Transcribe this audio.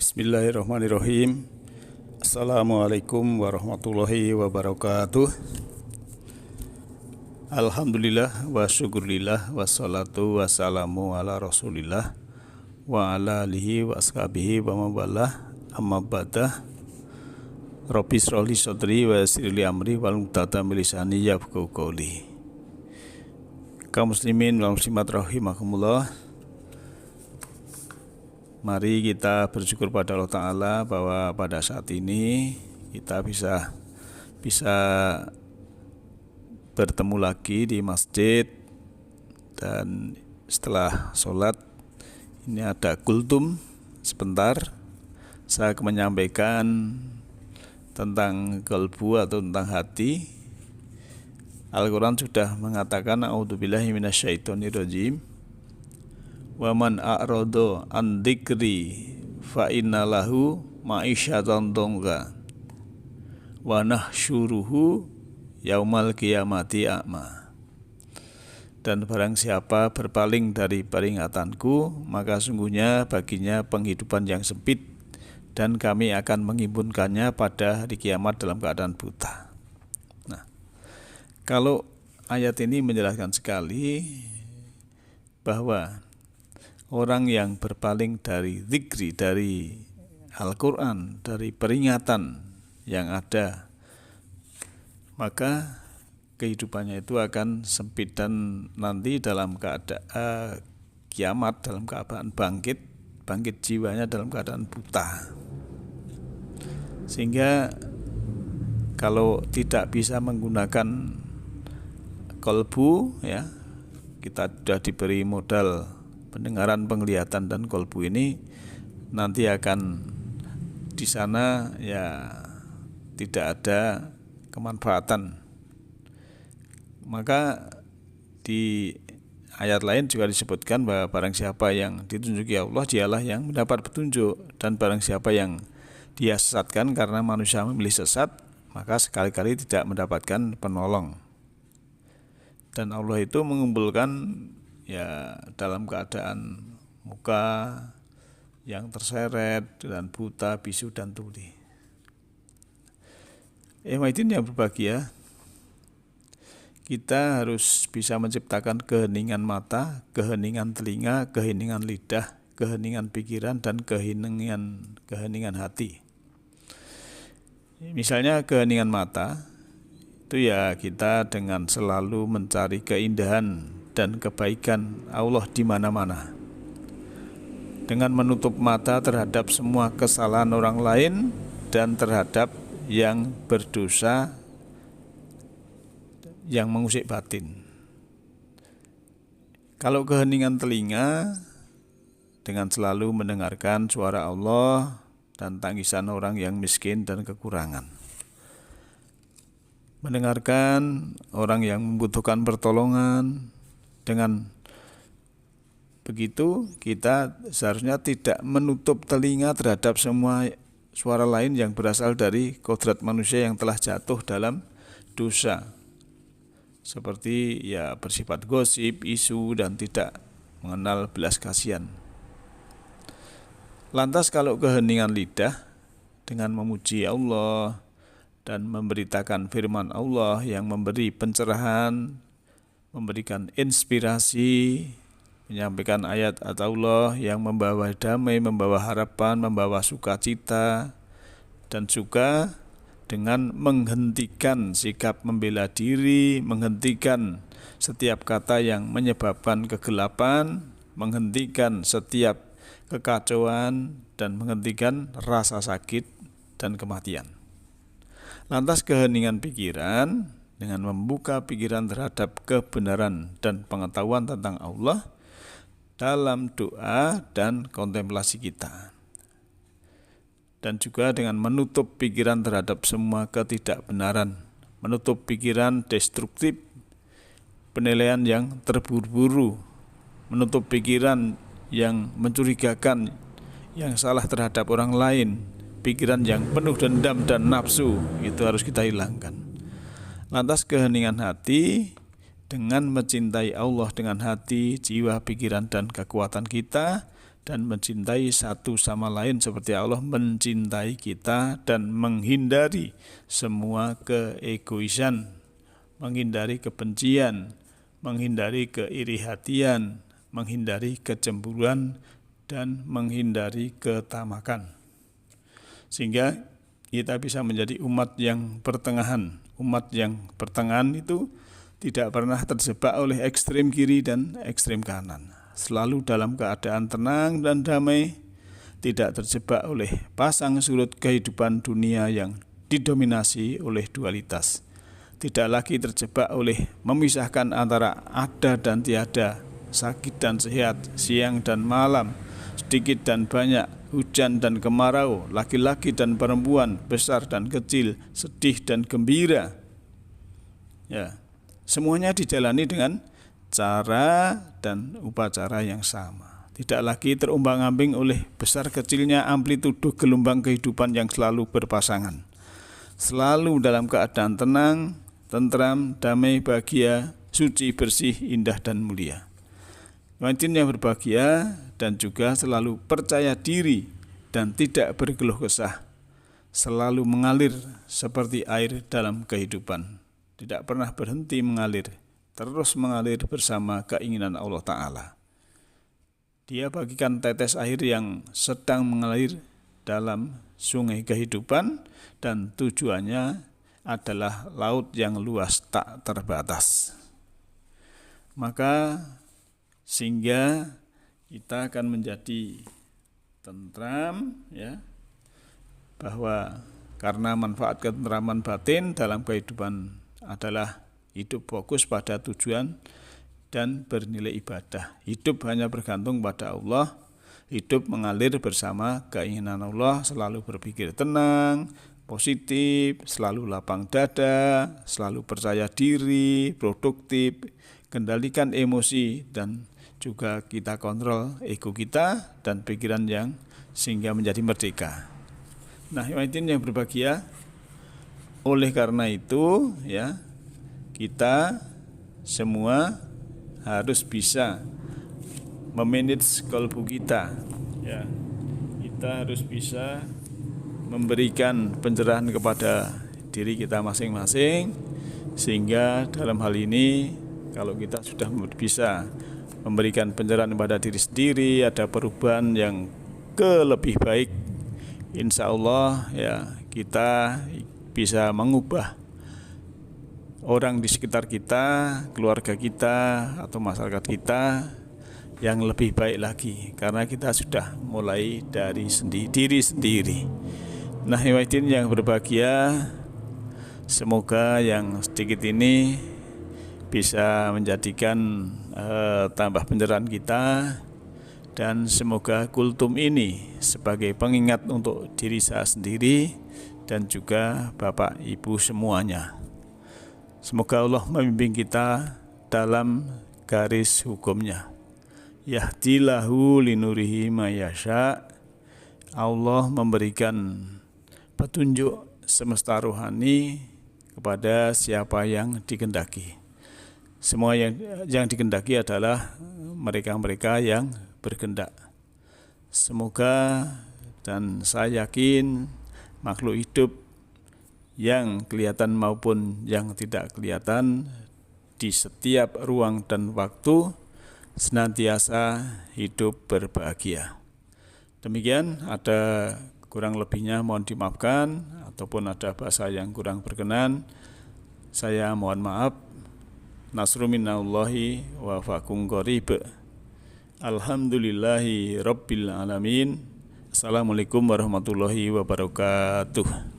Bismillahirrahmanirrahim. Assalamualaikum warahmatullahi wabarakatuh. Alhamdulillah wa syukurillah wassalatu wassalamu ala rasulillah wa ala alihi wa ashabihi wa mawalah amma ba'dah. Rabbi shrah li sadri wa yassir li amri wal muqtata min lisani yafqahu qawli. Kaum muslimin wal muslimat rahimakumullah. Mari kita bersyukur pada Allah Ta'ala bahwa pada saat ini kita bisa bertemu lagi di masjid. Dan setelah sholat ini ada kultum sebentar. Saya akan menyampaikan tentang qalbu atau tentang hati. Al-Quran sudah mengatakan a'udzubillahi minasyaitonirrajim. Wa man a'rada an dzikri fa innalahu ma'isyatan dhanka wa nahsyuruhu yaumal qiyamati a'ma. Dan barang siapa berpaling dari peringatanku, maka sungguhnya baginya penghidupan yang sempit, dan kami akan menghimpunkannya pada hari kiamat dalam keadaan buta. Nah, kalau ayat ini menjelaskan sekali bahwa orang yang berpaling dari zikri, dari Al-Quran, dari peringatan yang ada, maka kehidupannya itu akan sempit dan nanti dalam keadaan kiamat, dalam keadaan bangkit jiwanya dalam keadaan buta. Sehingga kalau tidak bisa menggunakan qalbu, ya, kita sudah diberi modal pendengaran, penglihatan, dan qalbu ini, nanti akan di sana ya tidak ada kemanfaatan. Maka di ayat lain juga disebutkan bahwa barang siapa yang ditunjuki Allah, dialah yang mendapat petunjuk, dan barang siapa yang dia sesatkan karena manusia memilih sesat, maka sekali-kali tidak mendapatkan penolong. Dan Allah itu mengumpulkan ya dalam keadaan muka yang terseret dan buta, bisu, dan tuli. Hadirin yang berbahagia, kita harus bisa menciptakan keheningan mata, keheningan telinga, keheningan lidah, keheningan pikiran, dan keheningan hati. Misalnya keheningan mata itu ya kita dengan selalu mencari keindahan dan kebaikan Allah di mana-mana, dengan menutup mata terhadap semua kesalahan orang lain dan terhadap yang berdosa, yang mengusik batin. Kalau keheningan telinga, dengan selalu mendengarkan suara Allah dan tangisan orang yang miskin dan kekurangan, mendengarkan orang yang membutuhkan pertolongan. Dengan begitu kita seharusnya tidak menutup telinga terhadap semua suara lain yang berasal dari kodrat manusia yang telah jatuh dalam dosa, seperti ya bersifat gosip, isu, dan tidak mengenal belas kasihan. Lantas kalau keheningan lidah, dengan memuji Allah dan memberitakan firman Allah yang memberi pencerahan, memberikan inspirasi, menyampaikan ayat Allah yang membawa damai, membawa harapan, membawa sukacita, dan juga dengan menghentikan sikap membela diri, menghentikan setiap kata yang menyebabkan kegelapan, menghentikan setiap kekacauan, dan menghentikan rasa sakit dan kematian. Lantas keheningan pikiran, dengan membuka pikiran terhadap kebenaran dan pengetahuan tentang Allah dalam doa dan kontemplasi kita. Dan juga dengan menutup pikiran terhadap semua ketidakbenaran, menutup pikiran destruktif, penilaian yang terburu-buru, menutup pikiran yang mencurigakan, yang salah terhadap orang lain, pikiran yang penuh dendam dan nafsu, itu harus kita hilangkan. Lantas keheningan hati, dengan mencintai Allah dengan hati, jiwa, pikiran, dan kekuatan kita, dan mencintai satu sama lain seperti Allah mencintai kita, dan menghindari semua keegoisan, menghindari kebencian, menghindari keiri hatian, menghindari kecemburuan, dan menghindari ketamakan. Sehingga kita bisa menjadi umat yang pertengahan. Umat yang pertengahan itu tidak pernah terjebak oleh ekstrem kiri dan ekstrem kanan. Selalu dalam keadaan tenang dan damai, tidak terjebak oleh pasang surut kehidupan dunia yang didominasi oleh dualitas. Tidak lagi terjebak oleh memisahkan antara ada dan tiada, sakit dan sehat, siang dan malam, sedikit dan banyak, hujan dan kemarau, laki-laki dan perempuan, besar dan kecil, sedih dan gembira. Ya, semuanya dijalani dengan cara dan upacara yang sama. Tidak lagi terombang-ambing oleh besar kecilnya amplitudo gelombang kehidupan yang selalu berpasangan. Selalu dalam keadaan tenang, tentram, damai, bahagia, suci, bersih, indah, dan mulia. Pemimpin yang berbahagia dan juga selalu percaya diri dan tidak berkeluh kesah, selalu mengalir seperti air dalam kehidupan, tidak pernah berhenti mengalir, terus mengalir bersama keinginan Allah Ta'ala. Dia bagikan tetes air yang sedang mengalir dalam sungai kehidupan, dan tujuannya adalah laut yang luas tak terbatas. Maka sehingga kita akan menjadi tentram, ya, bahwa karena manfaat ketentraman batin dalam kehidupan adalah hidup fokus pada tujuan dan bernilai ibadah. Hidup hanya bergantung pada Allah, hidup mengalir bersama keinginan Allah, selalu berpikir tenang, positif, selalu lapang dada, selalu percaya diri, produktif, kendalikan emosi, dan juga kita kontrol ego kita dan pikiran yang sehingga menjadi merdeka. Nah, yang berbahagia, oleh karena itu ya, kita semua harus bisa memanage kalbu kita, ya. Kita harus bisa memberikan pencerahan kepada diri kita masing-masing, sehingga dalam hal ini kalau kita sudah bisa memberikan pencerahan kepada diri sendiri, ada perubahan yang lebih baik, insya Allah ya, kita bisa mengubah orang di sekitar kita, keluarga kita, atau masyarakat kita yang lebih baik lagi, karena kita sudah mulai dari diri sendiri. Nah, hadirin yang berbahagia, semoga yang sedikit ini bisa menjadikan tambah pencerahan kita, dan semoga kultum ini sebagai pengingat untuk diri saya sendiri dan juga Bapak Ibu semuanya. Semoga Allah membimbing kita dalam garis hukumnya. Yahdilahu linurihi mayasya. Allah memberikan petunjuk semesta rohani kepada siapa yang dikehendaki. Semua yang dikehendaki adalah mereka-mereka yang berkehendak. Semoga, dan saya yakin, makhluk hidup yang kelihatan maupun yang tidak kelihatan di setiap ruang dan waktu senantiasa hidup berbahagia. Demikian, ada kurang lebihnya mohon dimaafkan, ataupun ada bahasa yang kurang berkenan, saya mohon maaf. Nasru minallahi wa fakum qarib. Alhamdulillahi rabbil alamin. Assalamualaikum warahmatullahi wabarakatuh.